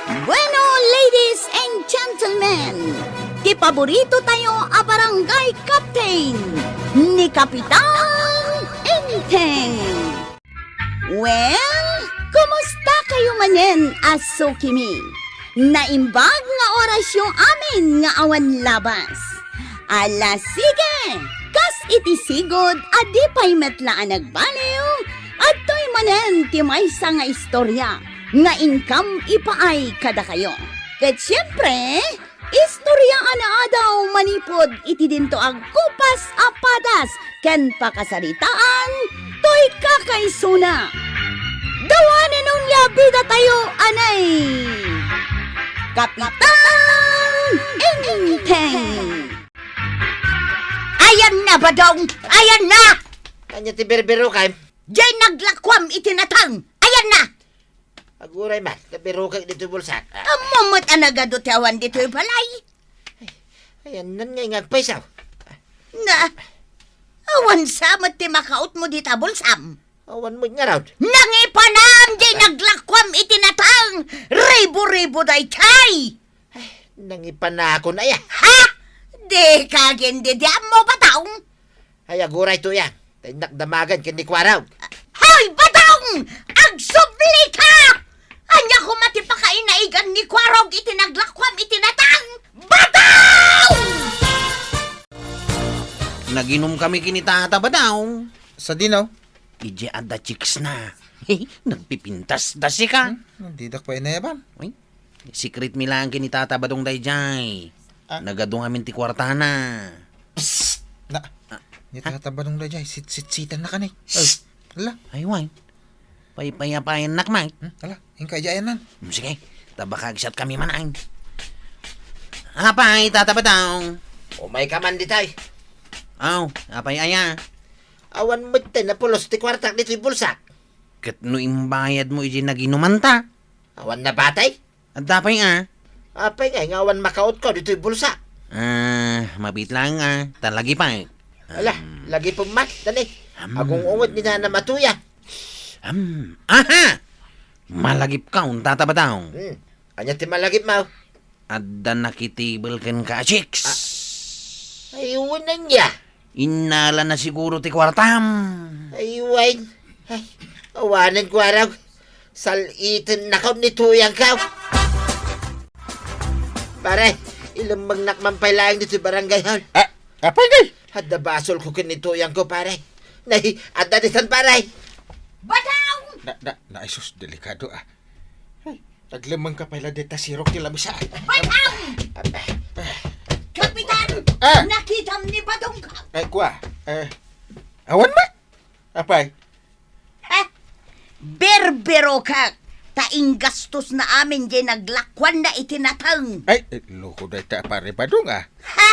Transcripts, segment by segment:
Bueno, ladies and gentlemen, di paborito tayo a barangay captain ni Kapitan Enteng. Well, kumusta kayo manen, Asukimi? Naimbag nga oras yung amin nga awan labas. Ala sige, kas itisigod adi pa'y metlaan nagbaliw at to'y manen ti maysa nga istorya nga income ipaay kada kayo. Ket siyempre, istorya na daw manipod iti dinto ag kupas apadas ken pakasaritaan to'y kakaisuna. Dawanin nun bida tayo anay Kapitan Enteng. Ayan na, Badong! Ayan na! Kanya ti berbero kay. Jay naglakwam itinatang! Ayan na! Aguray man, nabiro kay dito bulsak. Amamot anagado tawan dito yung balay. Ayan, nan ngay ngagpaysaw. Na, awan samot ti makaut mo dita bulsam. Awan mo nga raw. Nangipanam jay naglakwam itinatang! Ribo-ribo day chay! Nangipan na ako na yan. Ha? Di kagindi di mo Badong! Ay, aguray to yan. Tay nakdamagan kini kwaraw. Hoy, Badong! Agsubli ka! Anya ko matipakain na igan ni Kwarog itinaglakwam itinatang! Badong! Naginom kami kinitata ba daw? Sa dinaw? Ije ada chicks na. Nagpipintas dasi ka. Nandidak pa inayaban. Uy, secret mi lang kinitata ba dong dayjay. Nagadong amin ti kwartana. Na, nitata ba nung dajay? Sit-sitan na ka ni. Hala, Ay, why? Paypayapayan nakmay. hala, hingkay jayan nan. Sige, tabakagsat kami manain. Apay, tata ba daw? Umay ka man ditay. Aw, apay aya. Awan mo na pulos ti kwartak dito yung bulsak. Kat no imbayad mo ije naginumanta. Awan na batay. At dapay Apay nga, awan makaot ko dito yung bulsak. Mabit lang talagi pa eh. Ala, lagi pumat. Dali. Agong ungod ni na matuya. Aha! Malagip ka, tata ba daw? Anya ti malagip mo. Adda nakitibel ken ka, chicks. Ayun na niya. Inala na siguro ti kwartam. Ayun. Ay, awanan ko araw. Salitin na ka ni tuyang ka. Pare, ilang magnakmampay lang dito sa barangay hall. Apay ngay? Hadda basol ko kinituyang ko, pare. Nay, adda disan, pare. Badong! Na, isus, delikado Ay, naglamang ka pala dita sirok tila bisa. Badong! Kapitan! Nakitam ni Badong ka! Ay, kuha. Awan ba? Apay? Ha? Berbero ka! Taing gastos na amin jay naglakwan na itinatang! Ay, loko na ita pare ba dong Ha?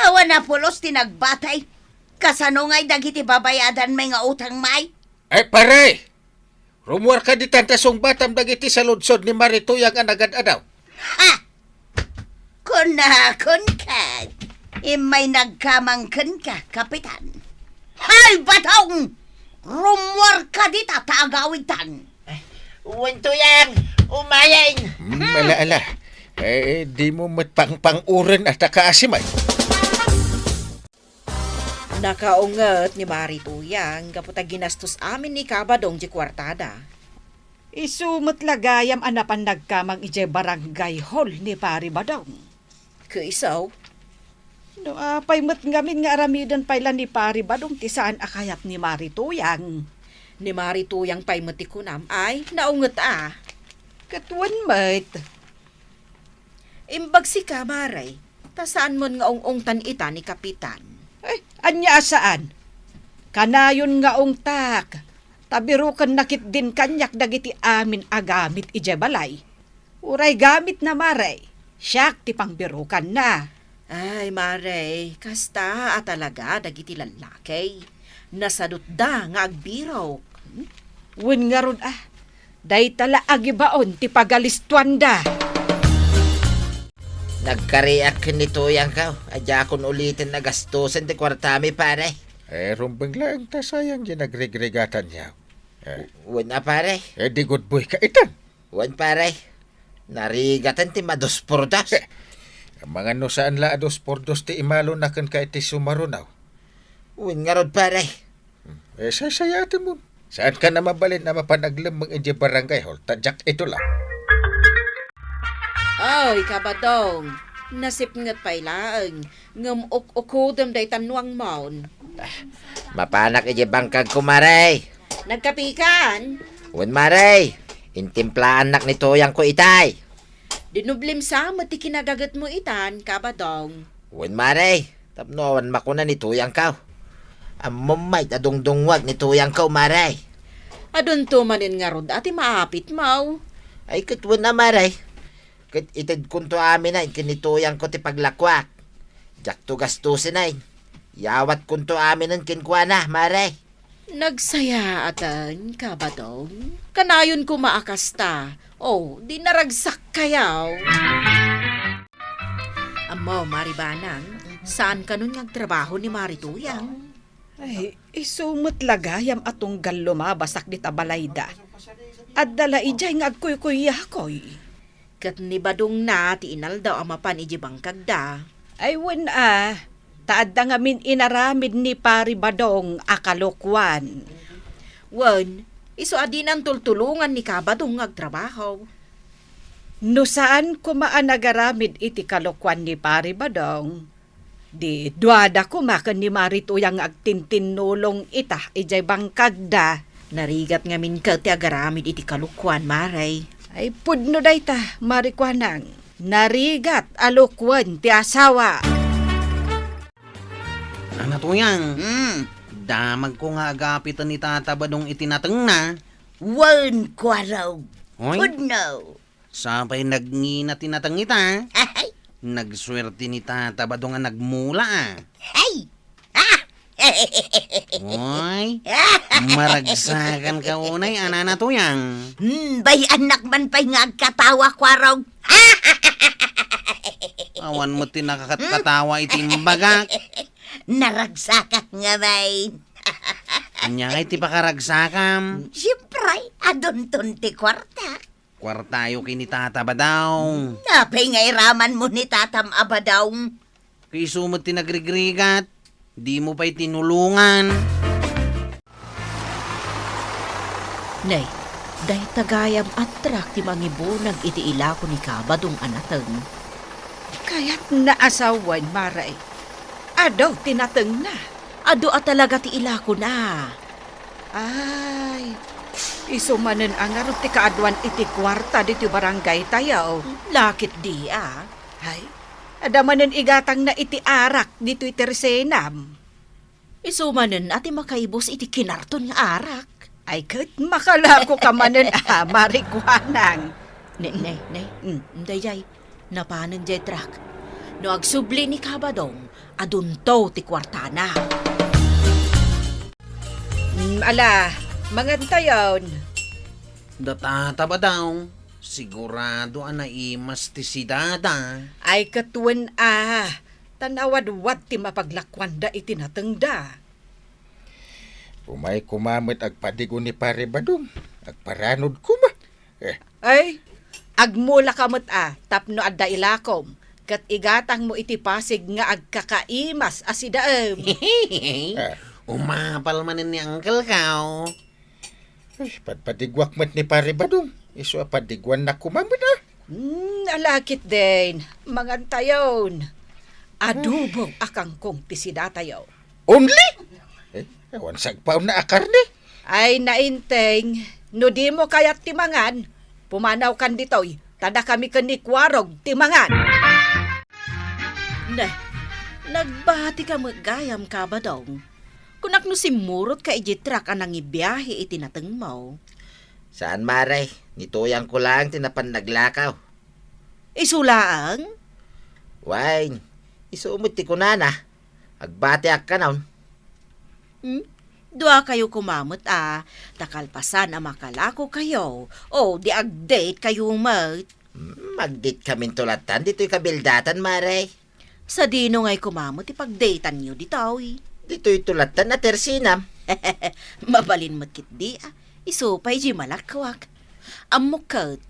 Awan na pulos tinagbatay. Kasano nga'y dagiti babayadan may nga utang may? Ay, pare! Rumuar ka di tantasong batam dagiti sa lunsod ni Marituyang anagad adaw. Ha? Kunakon ka. Imay nagkamangkan ka, Kapitan. Hay, Badong! Rumuar ka di tatagawitan. Uwan tuyang, umayain. Ala. Di mo matpang-uren at nakaasimay. Nakaunget ni Marituyang kapag ginastos amin ni Kabadong di kwartada. Isumot lagayam anapan nagkamang ije barangay hall ni Pari Badong. Kaisaw, No apay met ngamin nga aramidan payla ni Pari Badong ti saan akayat ni Marituyang. ni Marituyang pay matikunam ay naunget Katuan met. Imbag si Kamaray, tasaan mon nga ong-ongtan ita ni Kapitan. Ay, anya saan? Kanayon nga ongtak. Tabirukan nakit din kanyak dagiti amin agamit ije balay. Uray gamit na maray. Siyak ti pangbirukan na. Ay, Maray, kasta talaga dagiti lalaki. Nasadot da nga agbiraw. Wen nga ron day tala agibaon ti pagalistuan da. Nagkariak kinituyang ka. Adya akong ulitin na gastusin ti kwartami, pare. Rumbang lang ta sayang yung nagregregatan niya. Uwan na, pare. Di good boy ka itan. Uwan, pare. Narigatan ti mados pordas. Ang mga no saan la 2x2 ti imalo na kan ka iti sumarunaw. Uwin nga rod paray. Sasayatin mo. Saan ka na mabalin na mapanaglam mga inje barangay hall? Tadyak ito lang. Ay, Kabadong. Nasip nga't pailaang. Ngam ukudam day tanwang maun. Mapanak ije bangkag ko maray. Nagkapikan. Uwin maray. Intimplaan nak ni tuyang ko itay. Dinublim sa ti kinagagat mo itan, Kabadong. Uwin maray. Tapnoan makuna ni tuyang ka. Amumay adungdungwag ni tuyang ka maray. Adun tumanin nga rod ati maapit mau. Ay katwan na maray. Kat itid kunto amin na kinituyang ko ti paglakwak. Jak to gastusin ay. Yawat kunto amin ang kinkwa na maray. Nagsaya atan, Kabadong. Kanayon ko maakasta. Oh, di naragsak kayaw. Amo, Maribanang, saan ka nun nagtrabaho ni Marituyang? Ay, isumot lagayam atong galuma basak di tabalayda. At dala ijay nga agkuy-kuyakoy. Kat ni Badong na ti inal daw amapan iji bangkag da. Ay wen taad da ngamin inaramid ni Pari Badong akalokwan. Wan, iso adinan tultulungan ni Kabadong agtrabaho. No saan kumaan nagaramid iti kalokwan ni Pari Badong? Di duada kumakan ni Marituyang agtintinulong ita ijay bangkagda. Narigat ngamin ka ti agaramid iti kalukwan, Maray. Ay pudno day ta, Marikwanang. Narigat alokwan ti asawa. Ano tuyang? Damag ko nga agapitan ni Tata Badong itinateng na. Wan kwaraw. Hoy, Pudno. sapay nagngina tinateng ita. Ay! Nagswerte ni Tata Badong nga nagmula Ay! Hoy, maragsakan ka unay, anana tuyang. Bay anak man pa'y nga agkatawa kwaraw. Awan mo tinakakatawa itimbagak. Naragsakat nga bay. Anya kay ti pakaragsakam. Siyempre, adon ti kwarta. Kwartayo kay ni Tata Badong. Napay nga iraman mo ni Tatam Abadaw. Kay sumot tinagrigrigat. Di mo pa'y tinulungan. Nay, day tagayam atrak ti mangibunag iti ila ko ni Kabadong anateng. Kaya't naasawan, Maray. Adaw, tinateng na. Ado at talaga ti ila ko na. Ay, isumanen ang arot ti kaadwan iti kwarta dito barangay tayo. Lakit di ah. Ay, adamanen igatang na iti arak dito iti resenam. Isumanen ati makaibos iti kinarton nga arak. Ay, kat makalako ka manen Marikwanang. Nay. Dayay, napanan jay trak. No agsubli ni Kabadong, adunto ti kwartana. Ala, mangantayon. Da Tata Badong, sigurado naimas ti si Dada. Ay, katuan tanawad-wad ti mapaglakwanda iti natengda. Umay kumamit agpadigo ni Pare Badong. Agparanod kuma. Ay, agmula kamot tapno adda ilakom. Kat igatang mo iti pasig nga agkakaimas asidaem. Umapal manin ni Uncle Kao. Padpadigwak mat ni Pare Badong. Iso padigwan na kumamit Alakit din. Mangantayon. Adobo akang kong tisidatayo. Only? Ewan sagpaw na akarne. Ay nainteng, no di mo kayat timangan, pumanaw kan ditoy, tada kami kanikwarog timangan. Nay, nagbati ka magayam Kabadong. Kunak no simurot ka ijitrak anang ibiyahe iti nateng mo. Saan maray? Nituyang ko lang tinapan naglakaw. Isulaang? Wine. Isuumot ti kunana. Agbati ak ka naon. Dua kayo kumamot takalpasan na makalako kayo. O di agdate kayo mat. Magdit kami tulatan. Dito'y kabildatan maray. Sa dino ngay kumamot ipagdatean nyo ditoy. Dito'y tulatan na tersinam. Mabalin mo't kit di Isupay di malakwak. Amukot,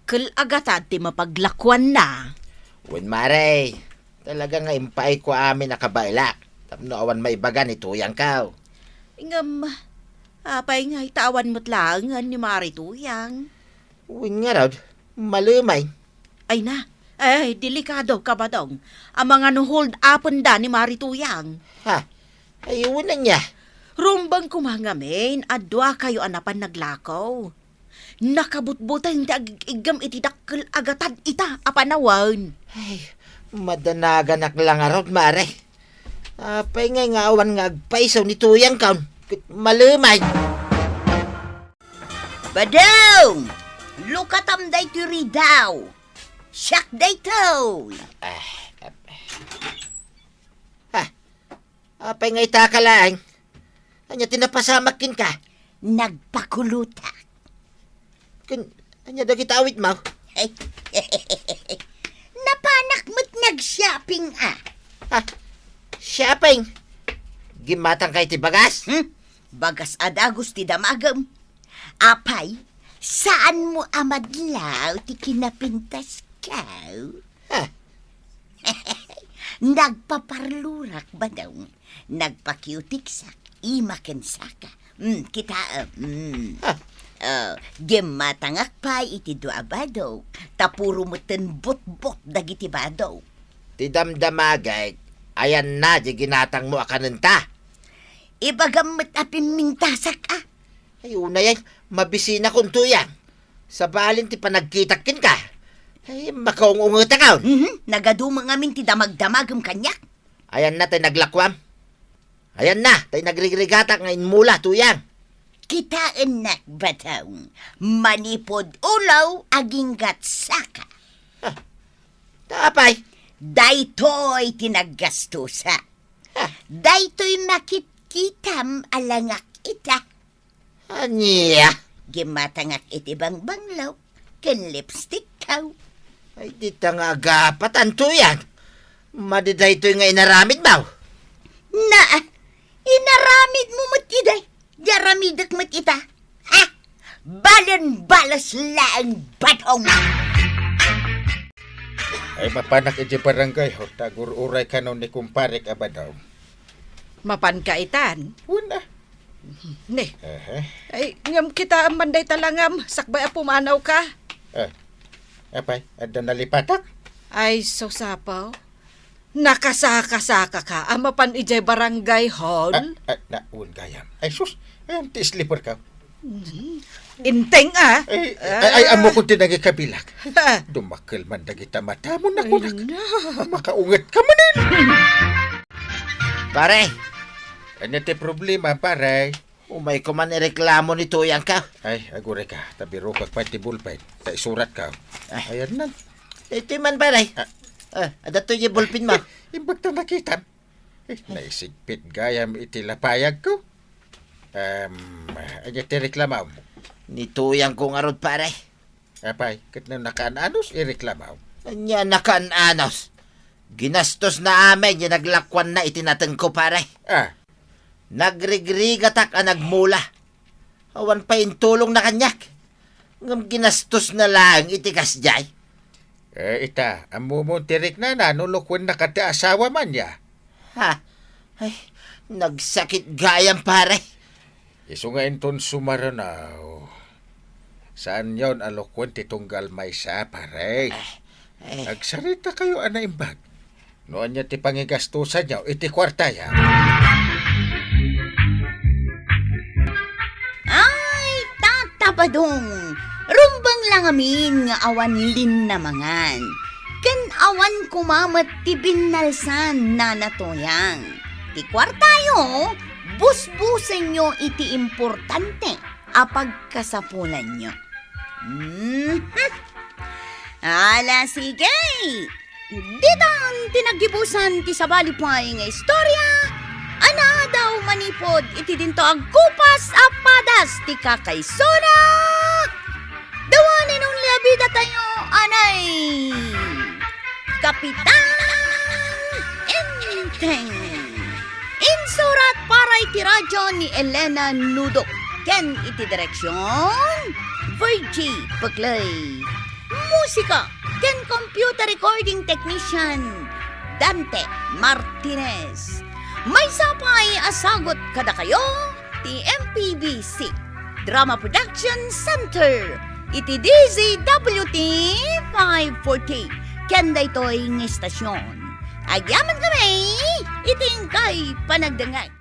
dakkel agatad ti mapaglakwan na. Wen maray, talaga nga impay ko amin nakabailak. Tapno awan maibagan ituyang ka. Ingam, apay nga itawan mo't lang ni Marituyang. Wen nga raw, malumay. Ay na, delikado ka ba dong? Ang mga hold upon da ni Marituyang. Ha, ayun na niya. Rumbang kumangamin, adwa kayo anapan naglakaw. Nakabutbutan ti agigam iti dakkel agatad ita apanawan. Ay, madanagan lang arot, mare. Apay nga awan nga agpaisaw ni tuyang kaon. Malumay. Badong! Lukatam day to ridaw. Siyak day to. Apay nga itakalaang. Anya tinapasamakin ka. Nagpakulutak. Anya dagit awit mo. Napanak mo't nag-shopping Ha, shopping. Gimatang kay ti bagas. Bagas adagos ti damagam. Apay, saan mo amadlaw ti kinapintas ka? Ha, Nagpaparlurak ba daw? Nagpakiutiksak, imakensaka. Kita, gematangak pa iti dua ba daw? Tapuro mo bot-bot dagiti ba daw? ti damdamagay. Ayan na, di ginatang mo akanenta. Ibagamot apin mintasak Ayun na yan, mabisina kong tuyang. Sa balin ti panagkitakin ka. Ay, makaungunguta ka. Nagadumang amin ti damagdamagam kanyak. Ayan na, tayo naglakwam. Ayan na, tayo nagrigrigatak ngayon mula, tuyang. Kitaan nak bataw, manipod ulaw aging gatsaka. Tapay. Daytoy tinaggastusa. Daytoy makitkitam alangak ita. Anya. Gimatangak iti bang banglaw, ken lipstick kaw. Ay, di ta nga agapatan, tuyang. Madiday to'y nga inaramid mo. Na, inaramid mo matiday. Yaramidak mat ita. Ha? Balan balas laang batong. Ay mapanak iti barangay ho, tagur uray ka ni kumparik abadaw. Mapan kaitan. Una. Ne, Aha. ay ngam kita manday talangam, sakbay a pumanaw ka. Apay, ada nalipatak? Ay, so sapaw. Nakasaka-saka ka, amapan ijay barangay hall. Naun gayam. Ay sus, ayan ti slipper ka. Inteng Ay, amo kung tinagi kabilak. Dumakil man dagita mata mo na kunak. Makaungat ka manin. Pare, Ano ti problema, pare? umay ko man ireklamo ni tuyang ka. Ay, agure ka. Tabiro ka pa ti bulpen. Ta isurat ka. Ayan na. Ito man, pare. Ada to yung bulpin mo. Imbag ta nakita. Naisigpit gayam iti lapayag ko. Anya ti reklamaw mo. Ni tuyang kong arod, pare. Apay, kat na nakaan-anos, ireklamaw. Anya nakaan-anos. Ginastos na amin yung naglakwan na itinateng ko, pare. Nagrigrigatak ang nagmula. Awan pa intulong na kanyak. Ngam ginastos na lang itikas jay. Ita, amo mo tirik na nulukwan na kati asawa man ya. Ha? Ay, nagsakit gayam, pare. Iso nga inton sumaranaw. Saan yon alokwan ti tunggal may sa, pare? Nagsarita kayo ana imbag. Noon niya ti pangigastusan niya, iti kwarta ya. Ay, tatabadong. Rumbang lang amin nga awan lin na mangan. Ken awan kumamat ti binalsan na natoyang. Ti kwartayo, busbusen nyo iti importante apag kasapulan nyo. Ala, sige. Ditan tinagibusan ti sabalipay nga istorya. Ana daw manipod iti dinto agkupas apadas ti kakaysona. Dawanin ang liabida tayo, anay. Kapitan Enteng. Insurat para iti radyo ni Elena Nudo. Ken iti direksyon Virgie Paglay. musika ken computer recording technician Dante Martinez. May sapay asagot kada kayo ti MPBC Drama Production Center iti DZWT 540 ken daytoy ng istasyon. Agyaman kami iting kay panagdangag.